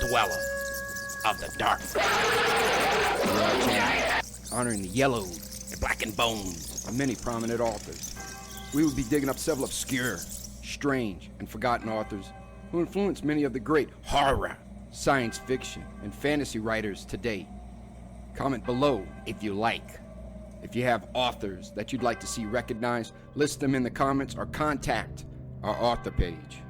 dweller of the dark. Honoring the yellowed The blackened bones of many prominent authors. We will be digging up several obscure, strange, and forgotten authors who influenced many of the great horror. science fiction and fantasy writers today. Comment below if you like. If you have authors that you'd like to see recognized, list them in the comments or contact our author page.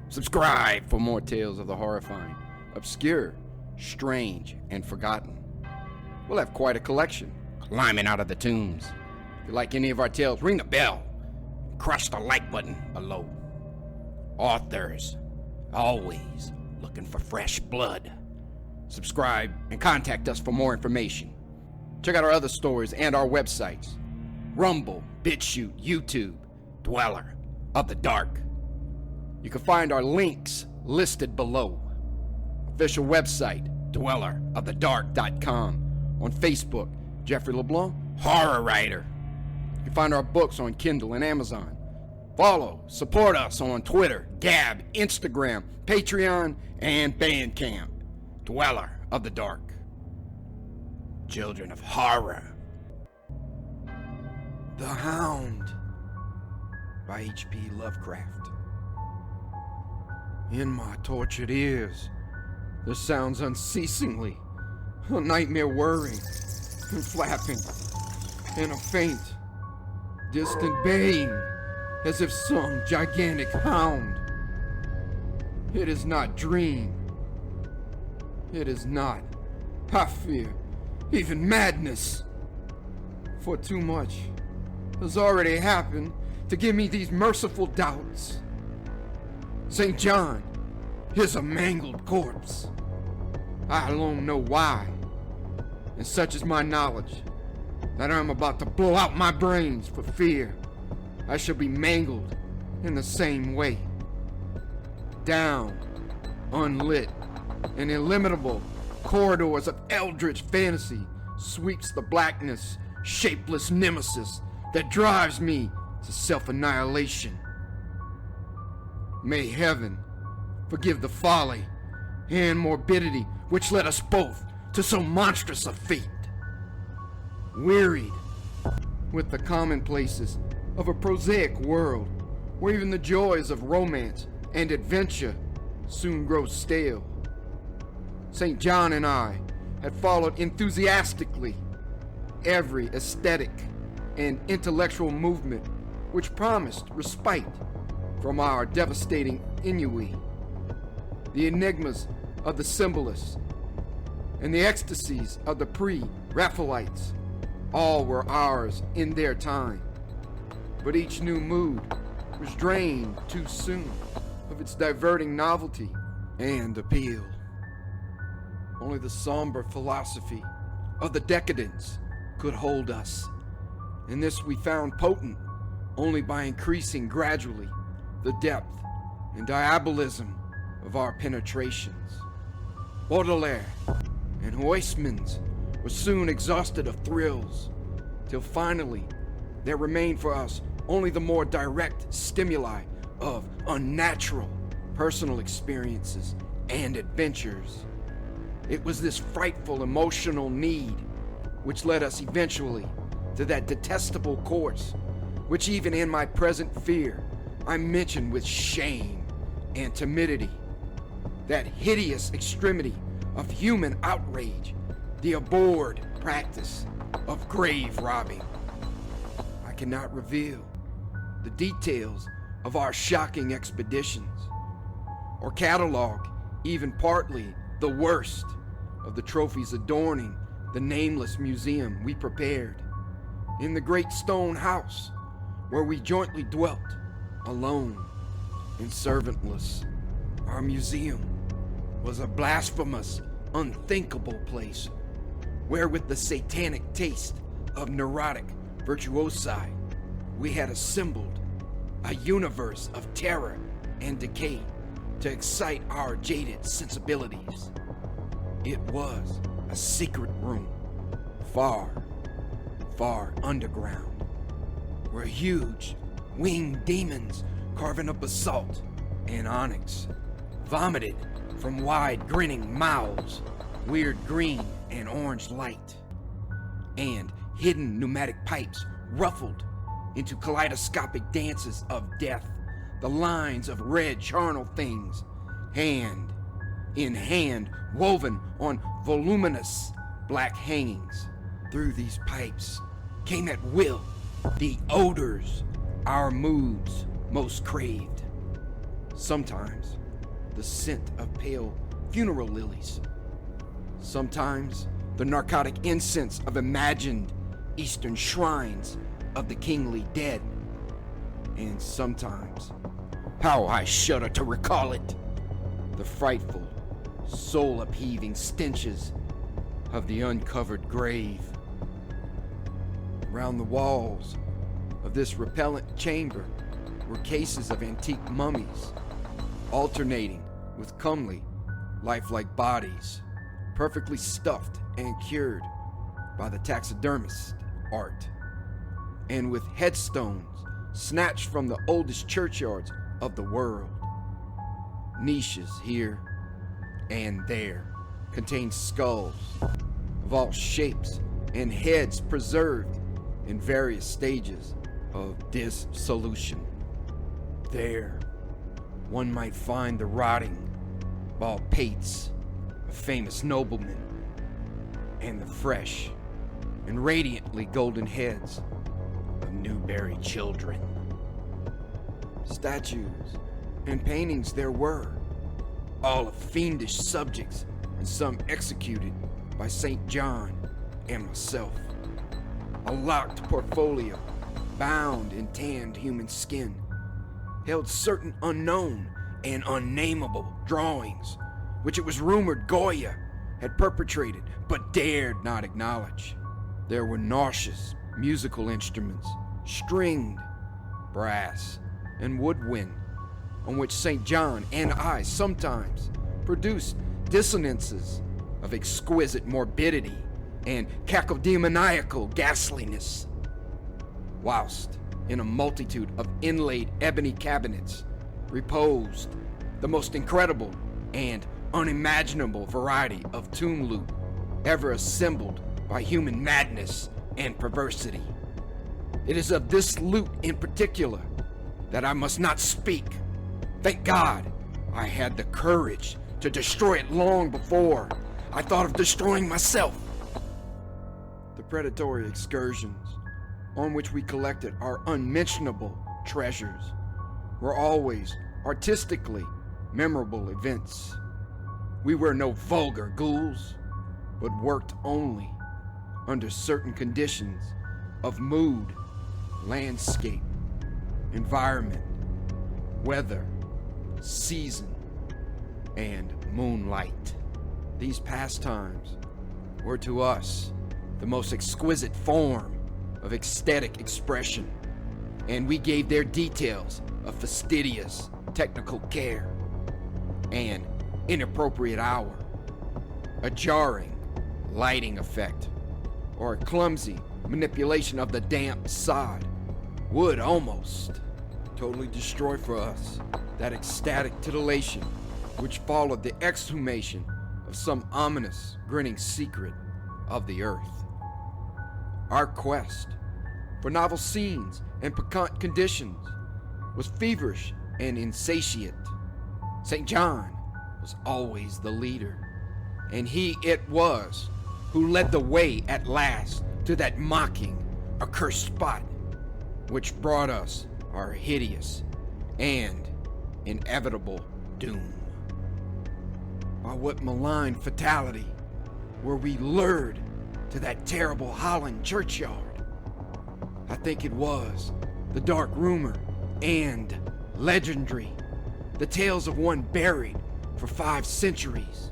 Subscribe for more tales of the horrifying, obscure, strange, and forgotten. We'll have quite a collection. Climbing out of the tombs. If you like any of our tales, ring the bell. Crush the like button below. Authors, always looking for fresh blood. Subscribe and contact us for more information. Check out our other stories and our websites. Rumble, BitChute, YouTube, Dweller of the dark. You can find our links listed below. Official website, dwellerofthedark.com. On Facebook, Jeffrey LeBlanc, Horror writer. You can find our books on Kindle and Amazon. Follow, support us on Twitter, Gab, Instagram, Patreon, and Bandcamp. Dweller of the dark. Children of horror. The Hound by H.P. Lovecraft. In my tortured ears, there sounds unceasingly a nightmare whirring and flapping, and a faint, distant baying, as if some gigantic hound. It is not dream. It is not, I fear, even madness. For too much has already happened to give me these merciful doubts. St. John is a mangled corpse. I alone know why, and such is my knowledge that I am about to blow out my brains for fear I shall be mangled in the same way. Down, unlit, and illimitable corridors of eldritch fantasy sweeps the blackness, shapeless nemesis that drives me to self-annihilation. May heaven forgive the folly and morbidity which led us both to so monstrous a fate. Wearied with the commonplaces of a prosaic world where even the joys of romance and adventure soon grow stale, St. John and I had followed enthusiastically every aesthetic and intellectual movement which promised respite from our devastating ennui. The enigmas of the symbolists and the ecstasies of the pre-Raphaelites, all were ours in their time. But each new mood was drained too soon of its diverting novelty and appeal. Only the somber philosophy of the decadence could hold us, and this we found potent only by increasing gradually the depth and diabolism of our penetrations. Baudelaire and Huysmans were soon exhausted of thrills, till finally there remained for us only the more direct stimuli of unnatural personal experiences and adventures. It was this frightful emotional need which led us eventually to that detestable course which even in my present fear I mention with shame and timidity, that hideous extremity of human outrage, the abhorred practice of grave robbing. I cannot reveal the details of our shocking expeditions, or catalog even partly the worst of the trophies adorning the nameless museum we prepared in the great stone house where we jointly dwelt, alone and servantless. Our museum was a blasphemous, unthinkable place where, with the satanic taste of neurotic virtuosi, we had assembled a universe of terror and decay to excite our jaded sensibilities. It was a secret room, far, far underground, where huge winged demons carving up basalt and onyx vomited from wide grinning mouths, weird green and orange light, and hidden pneumatic pipes ruffled into kaleidoscopic dances of death, the lines of red charnel things, hand in hand, woven on voluminous black hangings. Through these pipes came at will the odors our moods most craved. Sometimes the scent of pale funeral lilies. Sometimes the narcotic incense of imagined eastern shrines of the kingly dead. And sometimes, how I shudder to recall it, the frightful, soul-upheaving stenches of the uncovered grave. Round the walls of this repellent chamber were cases of antique mummies, alternating with comely, lifelike bodies, perfectly stuffed and cured by the taxidermist art, and with headstones snatched from the oldest churchyards of the world. Niches here and there contain skulls of all shapes and heads preserved in various stages of dissolution. There, one might find the rotting bald pates of famous noblemen and the fresh and radiantly golden heads of new-buried children. Statues and paintings there were, all of fiendish subjects and some executed by St. John and myself. A locked portfolio, bound in tanned human skin, held certain unknown and unnameable drawings, which it was rumored Goya had perpetrated but dared not acknowledge. There were nauseous musical instruments, stringed, brass, and woodwind, on which St. John and I sometimes produced dissonances of exquisite morbidity and cacodemoniacal ghastliness, whilst in a multitude of inlaid ebony cabinets reposed the most incredible and unimaginable variety of tomb loot ever assembled by human madness and perversity. It is of this loot in particular that I must not speak. Thank God I had the courage to destroy it long before I thought of destroying myself. The predatory excursions on which we collected our unmentionable treasures were always artistically memorable events. We were no vulgar ghouls, but worked only under certain conditions of mood, landscape, environment, weather, season, and moonlight. These pastimes were to us the most exquisite form of ecstatic expression, and we gave their details a fastidious technical care, an inappropriate hour, a jarring lighting effect, or a clumsy manipulation of the damp sod would almost totally destroy for us that ecstatic titillation which followed the exhumation of some ominous, grinning secret of the earth. Our quest for novel scenes and piquant conditions was feverish and insatiate. St. John was always the leader, and he it was who led the way at last to that mocking, accursed spot which brought us our hideous and inevitable doom. By what malign fatality were we lured to that terrible Holland churchyard? I think it was the dark rumor and legendary, the tales of one buried for 5 centuries,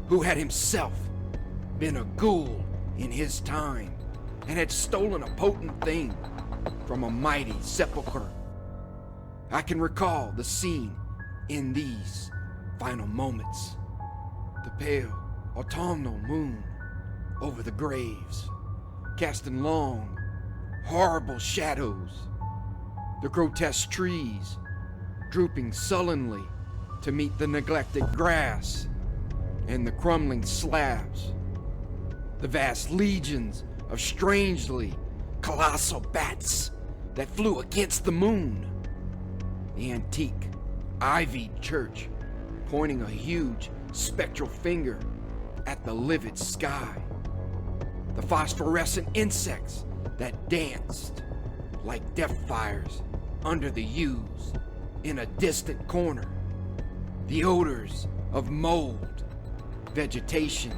who had himself been a ghoul in his time and had stolen a potent thing from a mighty sepulcher. I can recall the scene in these final moments. The pale autumnal moon over the graves, casting long, horrible shadows. The grotesque trees drooping sullenly to meet the neglected grass. and the crumbling slabs, the vast legions of strangely colossal bats that flew against the moon, the antique ivied church pointing a huge spectral finger at the livid sky, the phosphorescent insects that danced like death fires under the yews in a distant corner, the odors of mold, vegetation,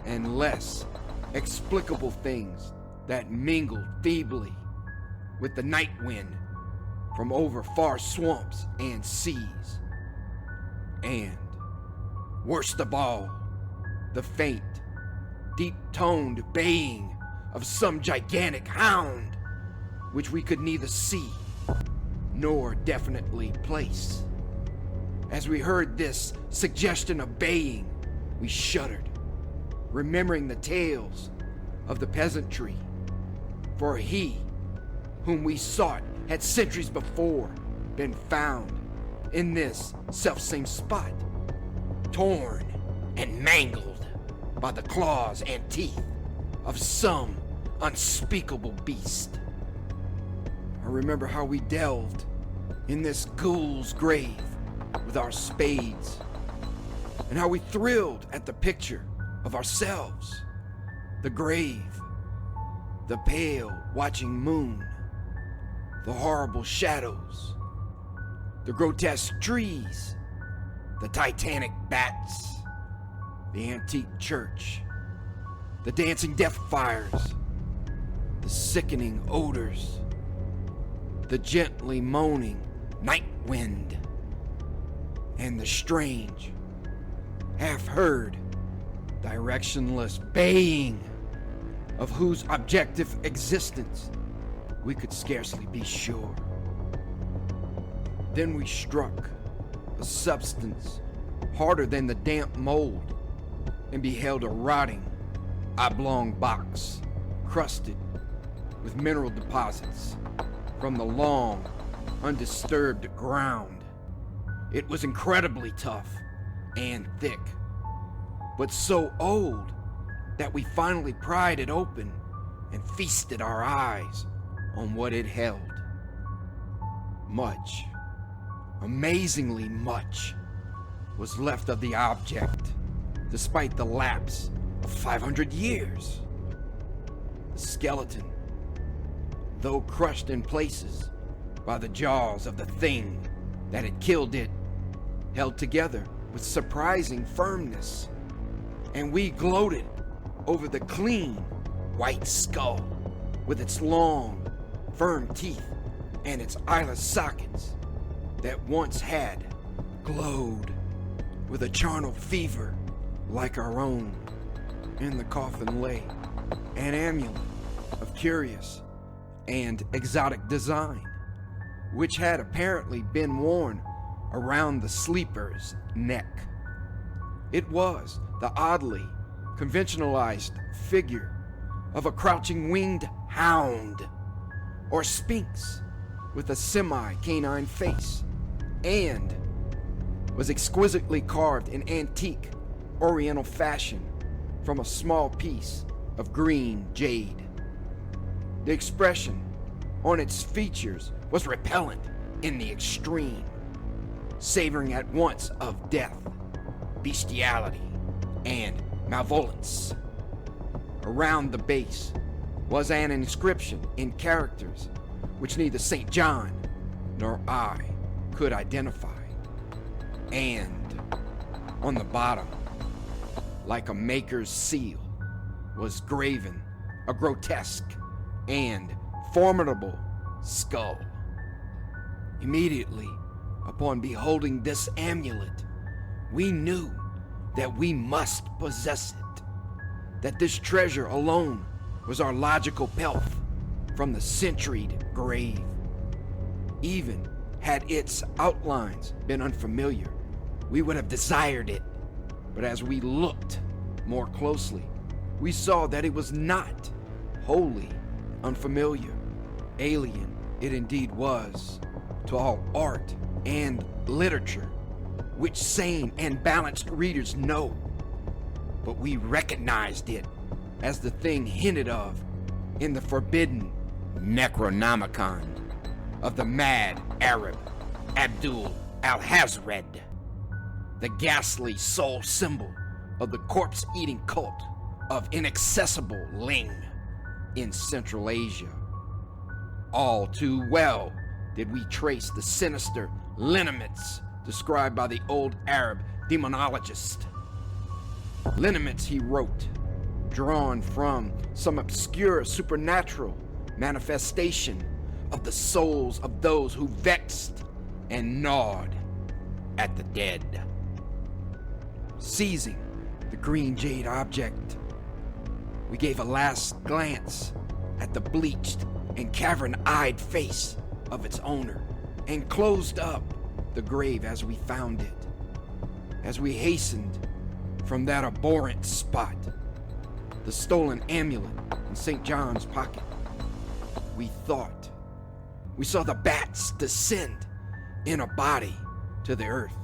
and less explicable things that mingled feebly with the night wind from over far swamps and seas. And, worst of all, the faint, deep-toned baying of some gigantic hound, which we could neither see nor definitely place. As we heard this suggestion of baying, we shuddered, remembering the tales of the peasantry, for he whom we sought had centuries before been found in this selfsame spot, torn and mangled by the claws and teeth of some unspeakable beast. I remember how we delved in this ghoul's grave with our spades, and how we thrilled at the picture of ourselves, the grave, the pale watching moon, the horrible shadows, the grotesque trees, the titanic bats, the antique church, the dancing death fires, the sickening odors, the gently moaning night wind, and the strange, half-heard, directionless baying of whose objective existence we could scarcely be sure. Then we struck a substance harder than the damp mold and beheld a rotting, oblong box crusted with mineral deposits from the long, undisturbed ground. It was incredibly tough and thick, but so old that we finally pried it open and feasted our eyes on what it held. Much, amazingly much, was left of the object, despite the lapse of 500 years. The skeleton, though crushed in places by the jaws of the thing that had killed it, held together with surprising firmness, and we gloated over the clean, white skull with its long, firm teeth and its eyeless sockets that once had glowed with a charnel fever like our own. In the coffin lay an amulet of curious and exotic design, which had apparently been worn around the sleeper's neck. It was the oddly conventionalized figure of a crouching winged hound or sphinx with a semi-canine face, and was exquisitely carved in antique oriental fashion from a small piece of green jade. The expression on its features was repellent in the extreme, savoring at once of death, bestiality, and malevolence. Around the base was an inscription in characters which neither St. John nor I could identify. And on the bottom, like a maker's seal, was graven a grotesque and formidable skull. Immediately upon beholding this amulet, we knew that we must possess it, that this treasure alone was our logical pelf from the centuried grave. Even had its outlines been unfamiliar, we would have desired it. But as we looked more closely, we saw that it was not wholly unfamiliar. Alien it indeed was to all art and literature, which sane and balanced readers know but we recognized it as the thing hinted of in the forbidden Necronomicon of the mad Arab Abdul al-Hazred, the ghastly soul symbol of the corpse-eating cult of inaccessible Ling in Central Asia. All too well did we trace the sinister lineaments described by the old Arab demonologist. Lineaments, he wrote, drawn from some obscure supernatural manifestation of the souls of those who vexed and gnawed at the dead. Seizing the green jade object, we gave a last glance at the bleached and cavern-eyed face of its owner and closed up the grave as we found it. As we hastened from that abhorrent spot, the stolen amulet in St. John's pocket, we thought we saw the bats descend in a body to the earth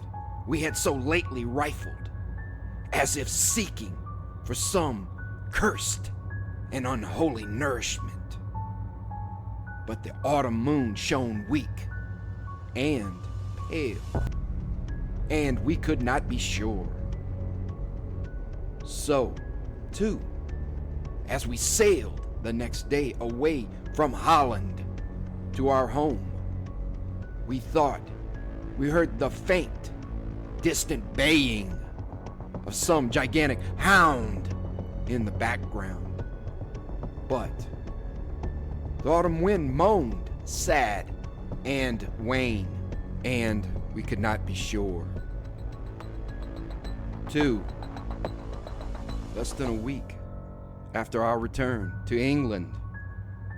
we had so lately rifled, as if seeking for some cursed and unholy nourishment. But the autumn moon shone weak and pale, and we could not be sure. So, too, as we sailed the next day away from Holland to our home, we thought we heard the faint, distant baying of some gigantic hound in the background. But the autumn wind moaned sad and wan, and we could not be sure. 2. Less than a week after our return to England,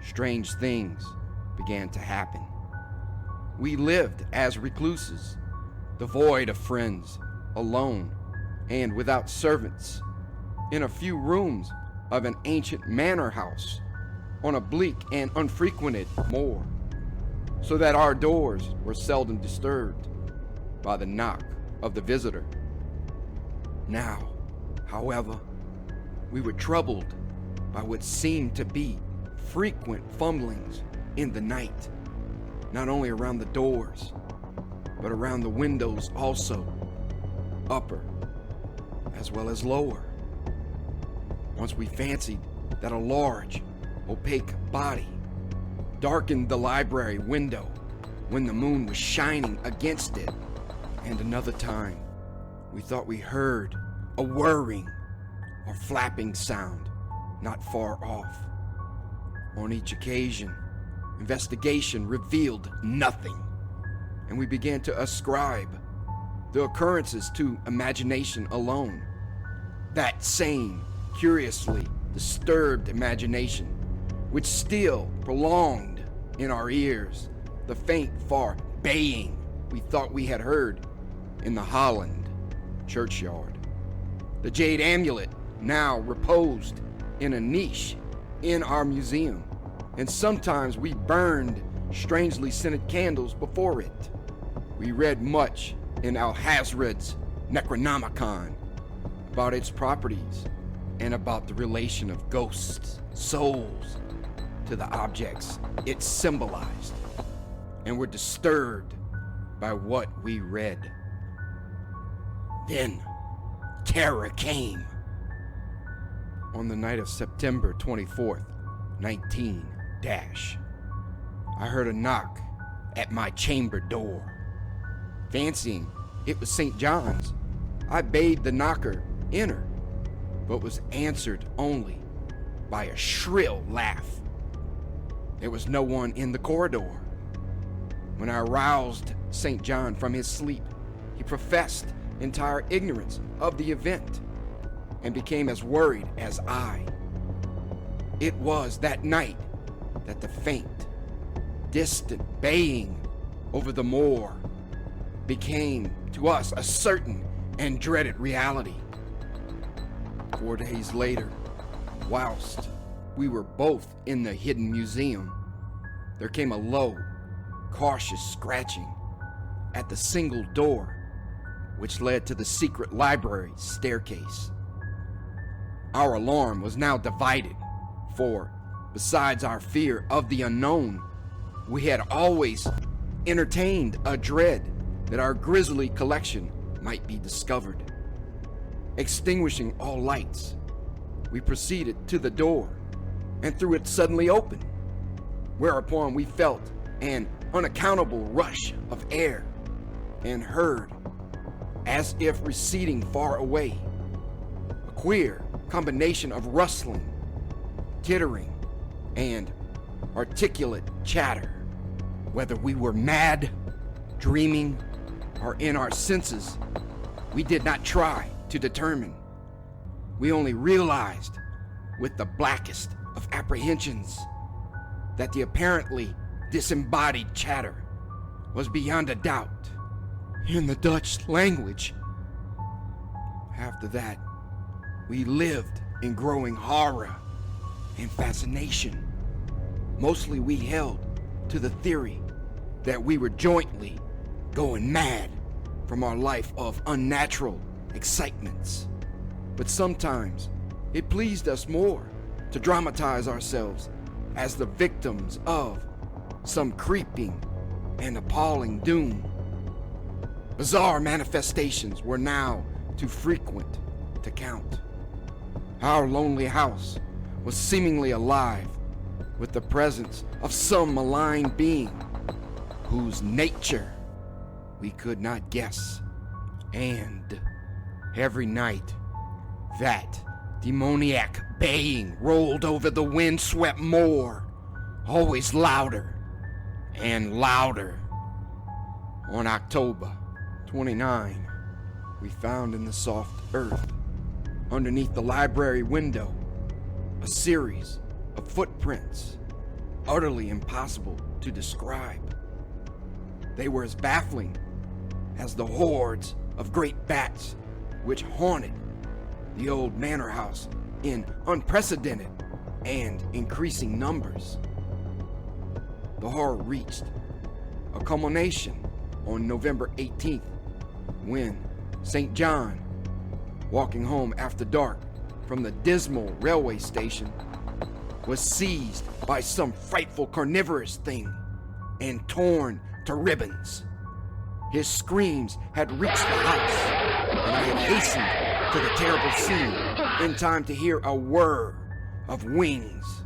strange things began to happen. We lived as recluses, devoid of friends, alone, and without servants, in a few rooms of an ancient manor house on a bleak and unfrequented moor, so that our doors were seldom disturbed by the knock of the visitor. Now, however, we were troubled by what seemed to be frequent fumblings in the night, not only around the doors, but around the windows also, upper as well as lower. Once we fancied that a large, opaque body darkened the library window when the moon was shining against it, and another time we thought we heard a whirring or flapping sound not far off. On each occasion, investigation revealed nothing, and we began to ascribe the occurrences to imagination alone. That same curiously disturbed imagination which still prolonged in our ears the faint, far baying we thought we had heard in the Holland churchyard. The jade amulet now reposed in a niche in our museum, and sometimes we burned strangely scented candles before it. We read much in al-Hazred's Necronomicon about its properties and about the relation of ghosts, souls, to the objects it symbolized, and were disturbed by what we read. Then terror came. On the night of September 24th, 19 I heard a knock at my chamber door. Fancying it was St. John's, I bade the knocker enter, but was answered only by a shrill laugh. There was no one in the corridor. When I aroused St. John from his sleep, he professed entire ignorance of the event and became as worried as I. It was that night that the faint, distant baying over the moor became to us a certain and dreaded reality. 4 days later, whilst we were both in the hidden museum, there came a low, cautious scratching at the single door which led to the secret library staircase. Our alarm was now divided, for besides our fear of the unknown, we had always entertained a dread that our grisly collection might be discovered. Extinguishing all lights, we proceeded to the door and threw it suddenly open, whereupon we felt an unaccountable rush of air and heard, as if receding far away, a queer combination of rustling, tittering, and articulate chatter. Whether we were mad, dreaming, or in our senses, we did not try to determine. We only realized, with the blackest of apprehensions, that the apparently disembodied chatter was beyond a doubt in the Dutch language. After that, we lived in growing horror and fascination. Mostly we held to the theory that we were jointly going mad from our life of unnatural excitements. But sometimes it pleased us more to dramatize ourselves as the victims of some creeping and appalling doom. Bizarre manifestations were now too frequent to count. Our lonely house was seemingly alive with the presence of some malign being whose nature we could not guess. And every night, that demoniac baying rolled over the wind-swept moor, always louder and louder. On October 29, we found in the soft earth, underneath the library window, a series of footprints, utterly impossible to describe. They were as baffling as the hordes of great bats which haunted the old manor house in unprecedented and increasing numbers. The horror reached a culmination on November 18th, when St. John, walking home after dark from the dismal railway station, was seized by some frightful carnivorous thing and torn to ribbons. His screams had reached the house, and I had hastened to the terrible scene in time to hear a whir of wings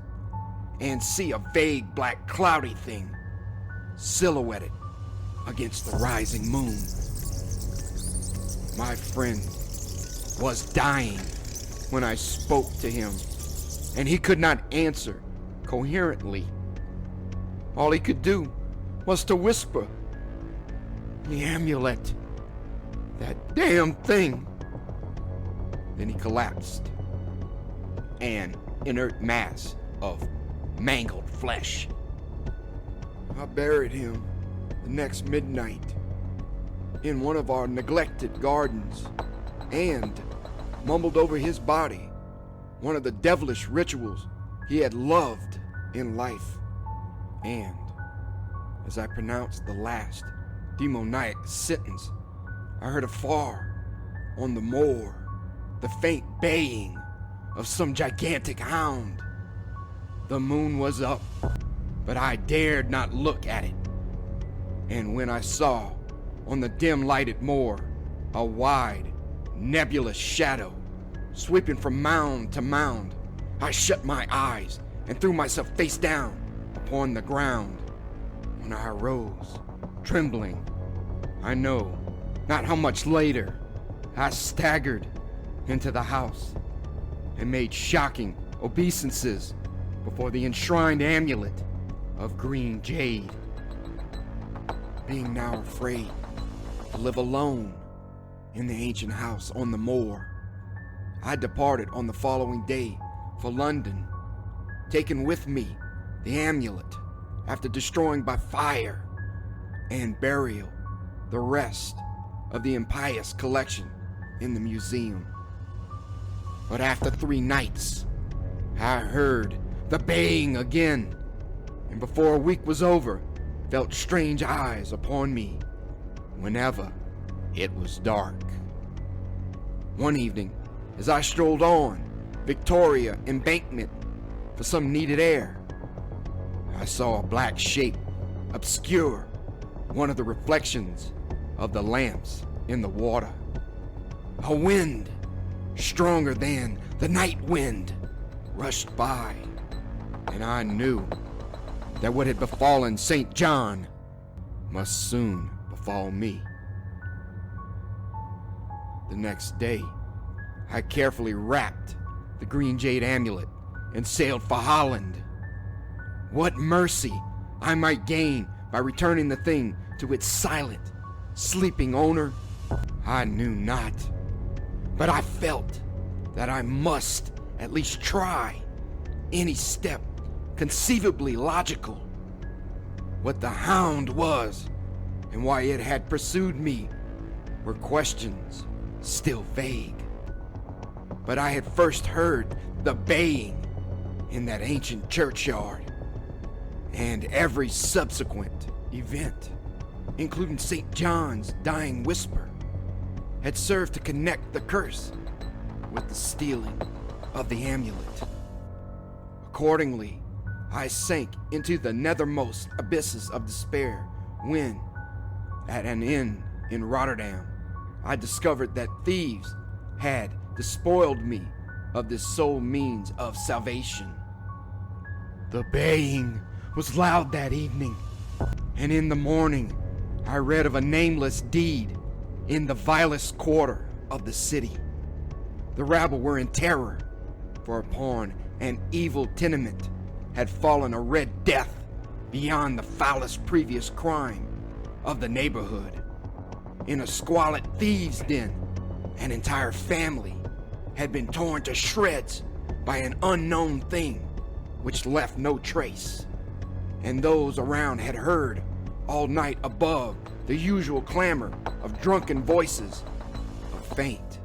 and see a vague black cloudy thing silhouetted against the rising moon. My friend was dying when I spoke to him, and he could not answer coherently. All he could do was to whisper, "The amulet, that damn thing." Then he collapsed, an inert mass of mangled flesh. I buried him the next midnight in one of our neglected gardens, and mumbled over his body one of the devilish rituals he had loved in life. And as I pronounced the last demoniac sentence, I heard afar on the moor the faint baying of some gigantic hound. The moon was up, but I dared not look at it. And when I saw on the dim lighted moor a wide, nebulous shadow sweeping from mound to mound, I shut my eyes and threw myself face down upon the ground. When I arose, trembling, I know not how much later, I staggered into the house and made shocking obeisances before the enshrined amulet of green jade. Being now afraid to live alone in the ancient house on the moor, I departed on the following day for London, taking with me the amulet after destroying by fire and burial the rest of the impious collection in the museum. But after 3 nights, I heard the baying again, and before a week was over, felt strange eyes upon me whenever it was dark. One evening, as I strolled on Victoria embankment for some needed air. I saw a black shape obscure one of the reflections of the lamps in the water. A wind, stronger than the night wind, rushed by, and I knew that what had befallen St. John must soon befall me. The next day, I carefully wrapped the green jade amulet and sailed for Holland. What mercy I might gain by returning the thing to its silent, sleeping owner, I knew not. But I felt that I must at least try any step conceivably logical. What the Hound was and why it had pursued me were questions still vague. But I had first heard the baying in that ancient churchyard, and every subsequent event, including St. John's dying whisper, had served to connect the curse with the stealing of the amulet. Accordingly, I sank into the nethermost abysses of despair when, at an inn in Rotterdam, I discovered that thieves had despoiled me of this sole means of salvation. The baying was loud that evening, and in the morning I read of a nameless deed in the vilest quarter of the city. The rabble were in terror, for upon an evil tenement had fallen a red death beyond the foulest previous crime of the neighborhood. In a squalid thieves' den, an entire family had been torn to shreds by an unknown thing which left no trace, and those around had heard all night above the usual clamor of drunken voices, a faint,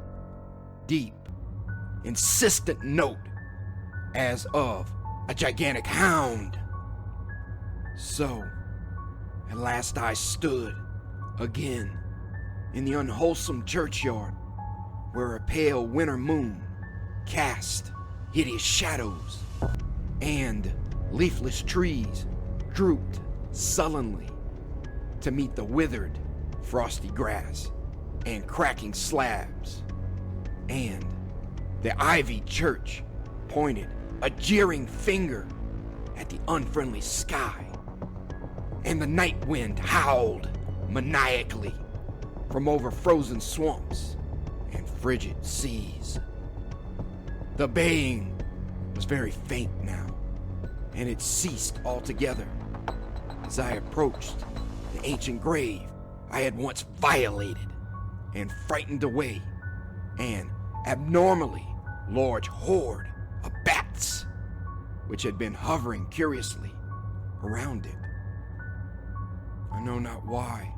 deep, insistent note as of a gigantic hound. So, at last I stood again in the unwholesome churchyard where a pale winter moon cast hideous shadows and leafless trees drooped sullenly to meet the withered, frosty grass and cracking slabs, and the ivied church pointed a jeering finger at the unfriendly sky, and the night wind howled maniacally from over frozen swamps and frigid seas. The baying was very faint now, and it ceased altogether as I approached the ancient grave I had once violated and frightened away an abnormally large horde of bats which had been hovering curiously around it. I know not why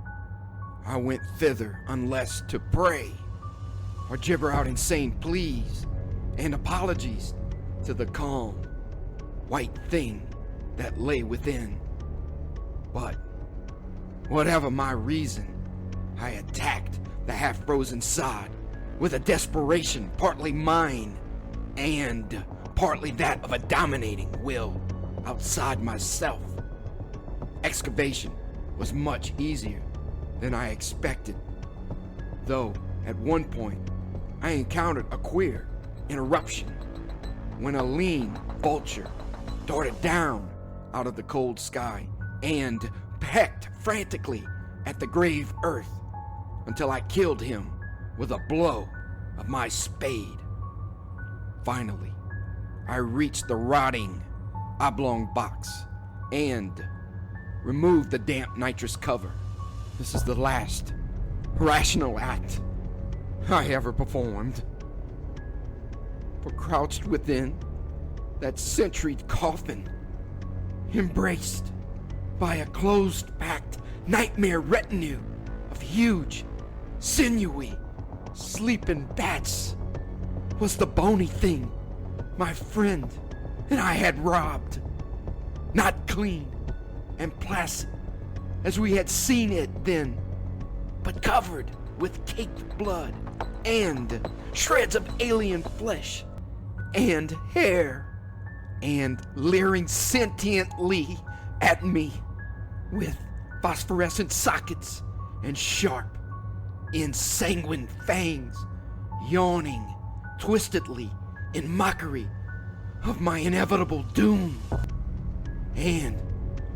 I went thither unless to pray or gibber out insane pleas and apologies to the calm, white thing that lay within. But whatever my reason, I attacked the half-frozen sod with a desperation partly mine and partly that of a dominating will outside myself. Excavation was much easier than I expected, though at one point I encountered a queer interruption when a lean vulture darted down out of the cold sky and pecked frantically at the grave earth until I killed him with a blow of my spade. Finally, I reached the rotting oblong box and removed the damp nitrous cover. This is the last rational act I ever performed. For crouched within that centuried coffin, embraced by a closed-packed nightmare retinue of huge, sinewy, sleeping bats, was the bony thing my friend and I had robbed. Not clean and placid as we had seen it then, but covered with caked blood and shreds of alien flesh and hair, and leering sentiently at me with phosphorescent sockets and sharp, ensanguined fangs, yawning twistedly in mockery of my inevitable doom. And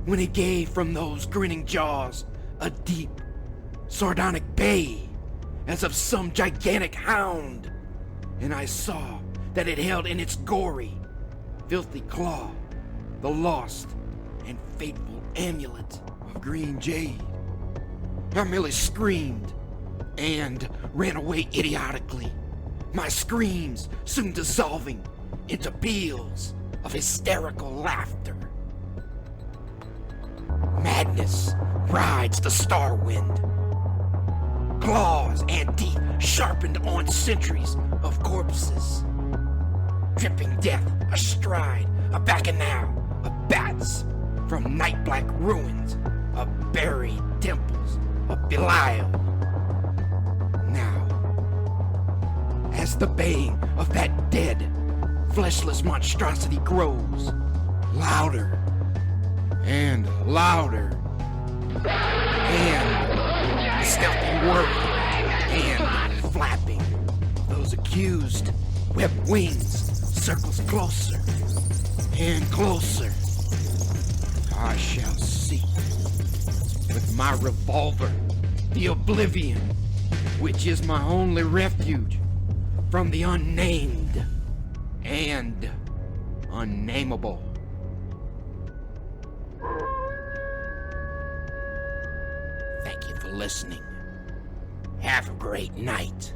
when it gave from those grinning jaws a deep, sardonic bay as of some gigantic hound, and I saw that it held in its gory, filthy claw the lost and fateful amulet of green jade, I merely screamed and ran away idiotically, my screams soon dissolving into peals of hysterical laughter. Madness rides the star wind. Claws and teeth sharpened on centuries of corpses. Dripping death astride a bacchanal of bats from night-black ruins of buried temples of Belial. Now, as the baying of that dead, fleshless monstrosity grows louder and louder, and the stealthy whir and flapping of those accused webbed wings circles closer and closer. I shall seek with my revolver the oblivion which is my only refuge from the unnamed and unnameable. Thank you for listening. Have a great night.